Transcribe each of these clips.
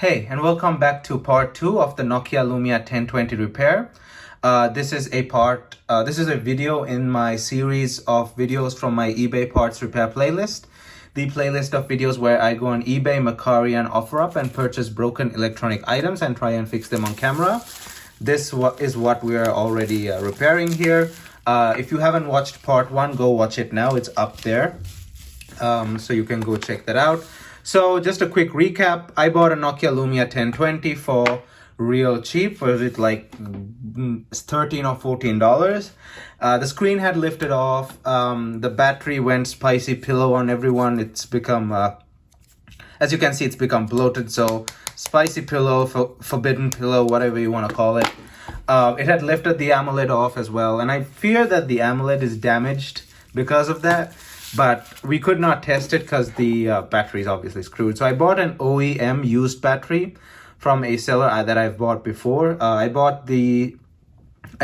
Hey, and welcome back to part 2 of the Nokia Lumia 1020 repair. This is a video in my series of videos from my eBay parts repair playlist. The playlist of videos where I go on eBay, Mercari, and OfferUp and purchase broken electronic items and try and fix them on camera. This is what we are already repairing here. If you haven't watched part 1, go watch it now. It's up there. So you can go check that out. So just a quick recap. I bought a Nokia Lumia 1020 for real cheap. Was it like $13 or $14? The screen had lifted off. The battery went spicy pillow on everyone. It's become, as you can see, it's become bloated. So spicy pillow, forbidden pillow, whatever you want to call it. It had lifted the AMOLED off as well. And I fear that the AMOLED is damaged because of that. But we could not test it because the battery is obviously screwed. So I bought an OEM used battery from a seller that I've bought before. I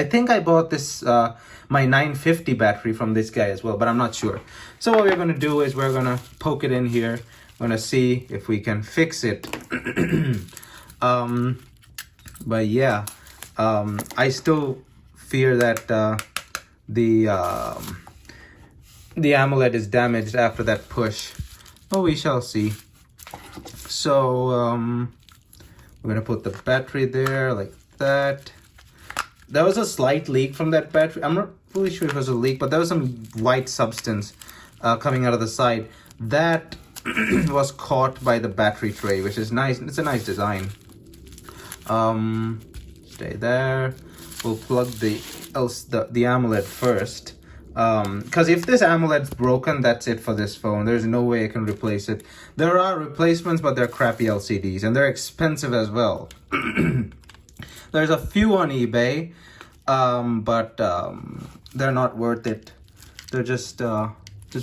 think I bought this, my 950 battery from this guy as well, but I'm not sure. So what we're going to do is we're going to poke it in here. We're going to see if we can fix it. But yeah, I still fear that the AMOLED is damaged after that push. But we shall see. So we're gonna put the battery there like that. There was a slight leak from that battery. I'm not fully sure if it was a leak, but there was some white substance coming out of the side. That was caught by the battery tray, which is nice. It's a nice design. Stay there. We'll plug the AMOLED first. Because if this AMOLED's broken, that's it for this phone. There's no way I can replace it. There are replacements, but they're crappy LCDs, and they're expensive as well. There's a few on eBay, but they're not worth it. They're just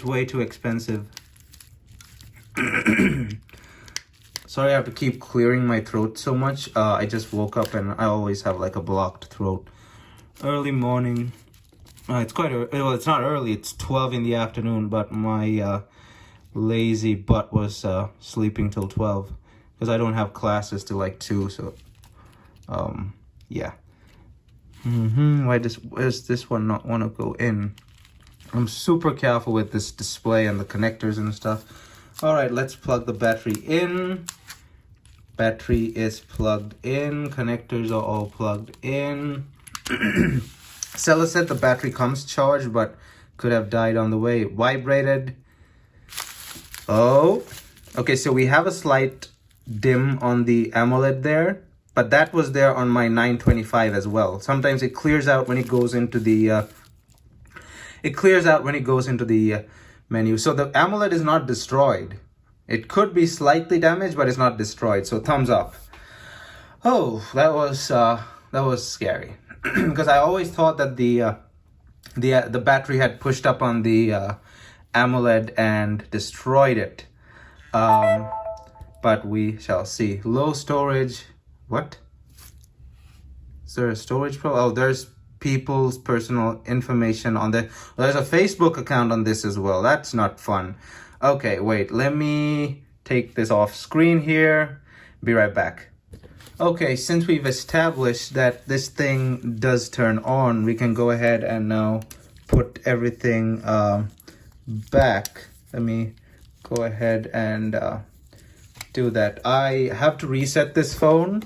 way too expensive. Sorry, I have to keep clearing my throat so much. I just woke up and I always have like a blocked throat. Early morning. It's quite early. Well, it's not early. It's 12 in the afternoon, but my lazy butt was sleeping till 12 because I don't have classes till like 2. So, yeah. Why does this one not want to go in? I'm super careful with this display and the connectors and stuff. All right, let's plug the battery in. Battery is plugged in. Connectors are all plugged in. Seller said the battery comes charged, but could have died on the way. It vibrated. Oh, okay. So we have a slight dim on the AMOLED there, but that was there on my 925 as well. Sometimes it clears out when it goes into the. Menu. So the AMOLED is not destroyed. It could be slightly damaged, but it's not destroyed. So thumbs up. Oh, that was scary. Because I always thought that the battery had pushed up on the AMOLED and destroyed it. But we shall see. Low storage. What? Is there a storage problem? Oh, there's people's personal information on there. Well, there's a Facebook account on this as well. That's not fun. Okay, wait. Let me take this off screen here. Be right back. Okay, since we've established that this thing does turn on, we can go ahead and now put everything back. Let me go ahead and do that. I have to reset this phone.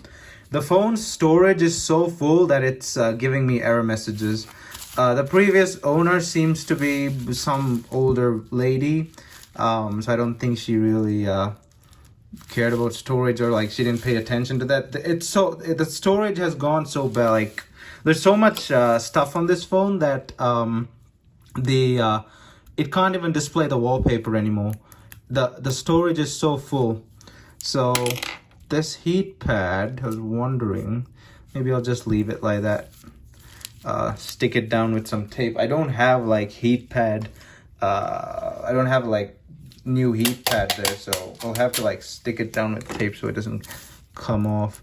The phone's storage is so full that it's giving me error messages. The previous owner seems to be some older lady, so I don't think she really cared about storage, or like she didn't pay attention to that. The storage has gone so bad. Like there's so much stuff on this phone that it can't even display the wallpaper anymore. The storage is so full. So this heat pad, I was wondering, maybe I'll just leave it like that. Stick it down with some tape. I don't have like heat pad. I don't have like new heat pad there, so I'll have to like stick it down with tape so it doesn't come off.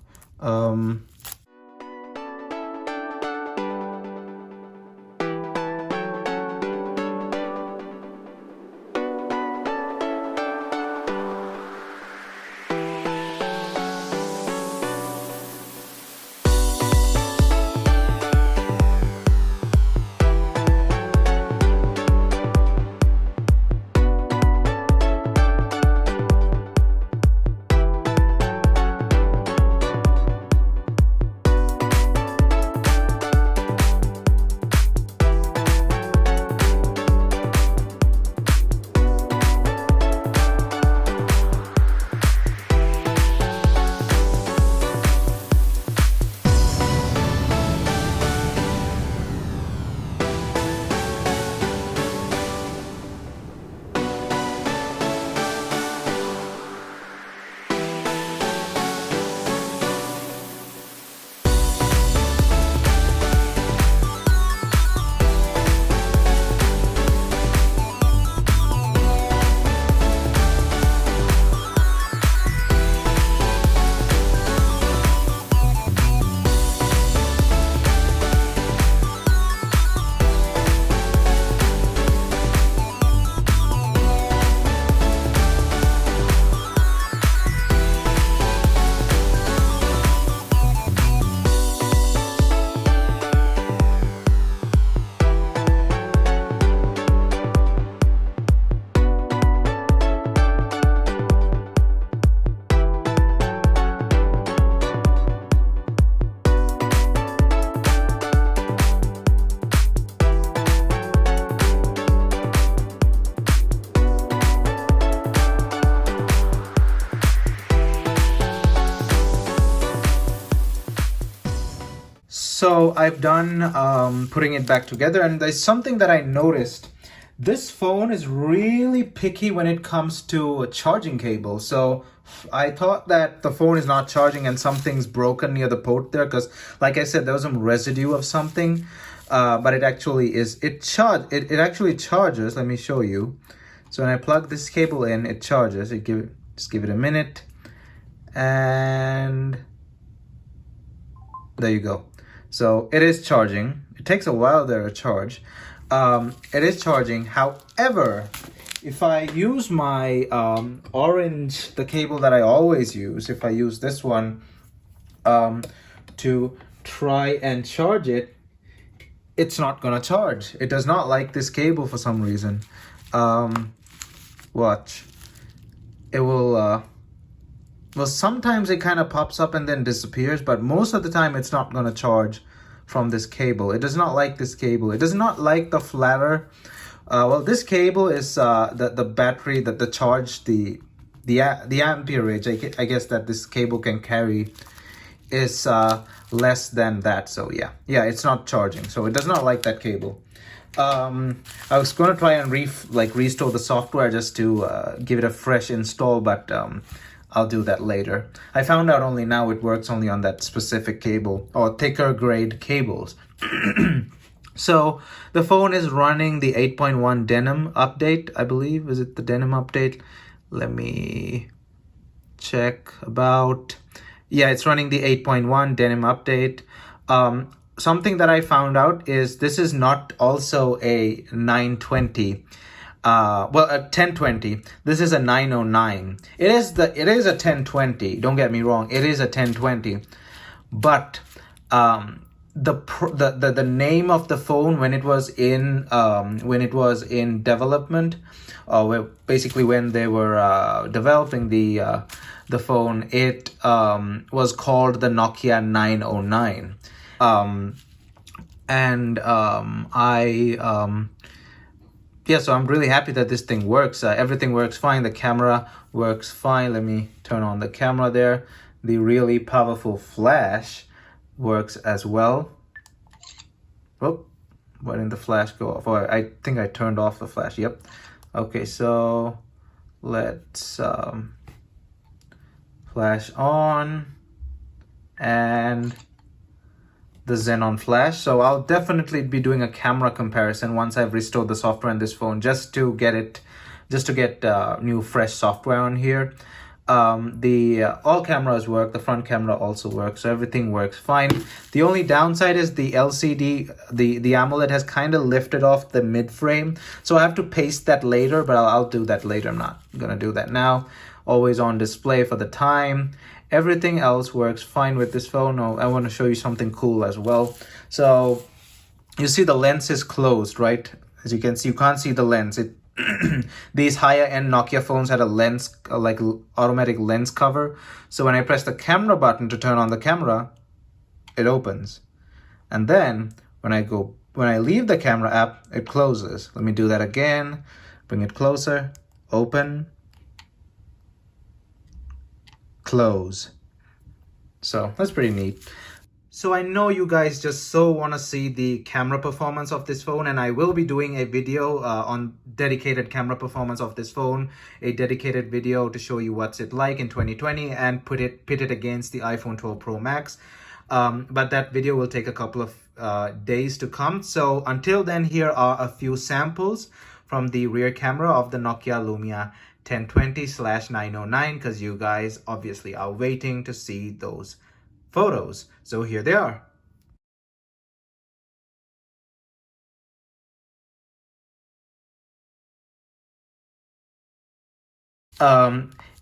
So I've done putting it back together, and there's something that I noticed. This phone is really picky when it comes to a charging cable. So I thought that the phone is not charging and something's broken near the port there, because like I said, there was some residue of something, but it actually is, it actually charges. Let me show you. So when I plug this cable in, it charges. Just give it a minute, and there you go. So it is charging. It takes a while there to charge. It is charging. However, if I use my the cable that I always use, if I use this one to try and charge it, it's not gonna charge. It does not like this cable for some reason. Watch. It will, well, sometimes it kind of pops up and then disappears, but most of the time it's not gonna charge from this cable. It does not like this cable. It does not like the flatter. Well, this cable is the battery, that the charge, the amperage, I guess, that this cable can carry is less than that. So yeah, it's not charging. So it does not like that cable. I was going to try and restore the software just to give it a fresh install, but I'll do that later. I found out only now it works only on that specific cable, or thicker grade cables. So the phone is running the 8.1 denim update, I believe. Is it the denim update? Let me check about. Yeah, it's running the 8.1 denim update. Something that I found out is this is not also a 920. A 1020. This is a 909. It is a 1020. Don't get me wrong. It is a 1020, but the name of the phone when it was in development, basically when they were developing the phone, it was called the Nokia 909. So I'm really happy that this thing works. Everything works fine. The camera works fine. Let me turn on the camera there. The really powerful flash works as well. Oh, why didn't the flash go off? Oh, I think I turned off the flash. Yep. Okay, so let's flash on and the Xenon flash. So I'll definitely be doing a camera comparison once I've restored the software on this phone, just to get new fresh software on here. All cameras work. The front camera also works, so everything works fine. The only downside is the LCD, the AMOLED has kind of lifted off the mid frame, so I have to paste that later, but I'll do that later. I'm not gonna do that now. Always on display for the time. Everything else works fine with this phone. Oh, I want to show you something cool as well. So you see the lens is closed, right? As you can see, you can't see the lens. These higher end Nokia phones had a lens, like automatic lens cover. So when I press the camera button to turn on the camera, it opens. And then when I leave the camera app, it closes. Let me do that again. Bring it closer. Open. Close. So that's pretty neat. So I know you guys just so want to see the camera performance of this phone, and I will be doing a video on dedicated camera performance of this phone, a dedicated video to show you what's it like in 2020 and pit it against the iPhone 12 Pro Max. But that video will take a couple of days to come. So until then, here are a few samples from the rear camera of the Nokia Lumia 1020/909, because you guys obviously are waiting to see those photos. So here they are.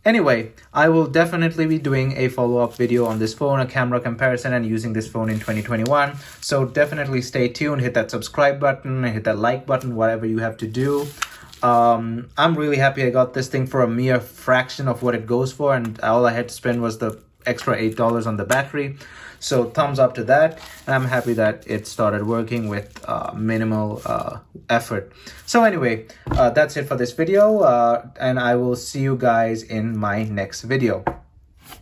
Anyway, I will definitely be doing a follow-up video on this phone, a camera comparison, and using this phone in 2021. So definitely stay tuned, hit that subscribe button, hit that like button, whatever you have to do. I'm really happy I got this thing for a mere fraction of what it goes for, and all I had to spend was the extra $8 on the battery. So thumbs up to that, and I'm happy that it started working with minimal effort. So anyway, that's it for this video, and I will see you guys in my next video.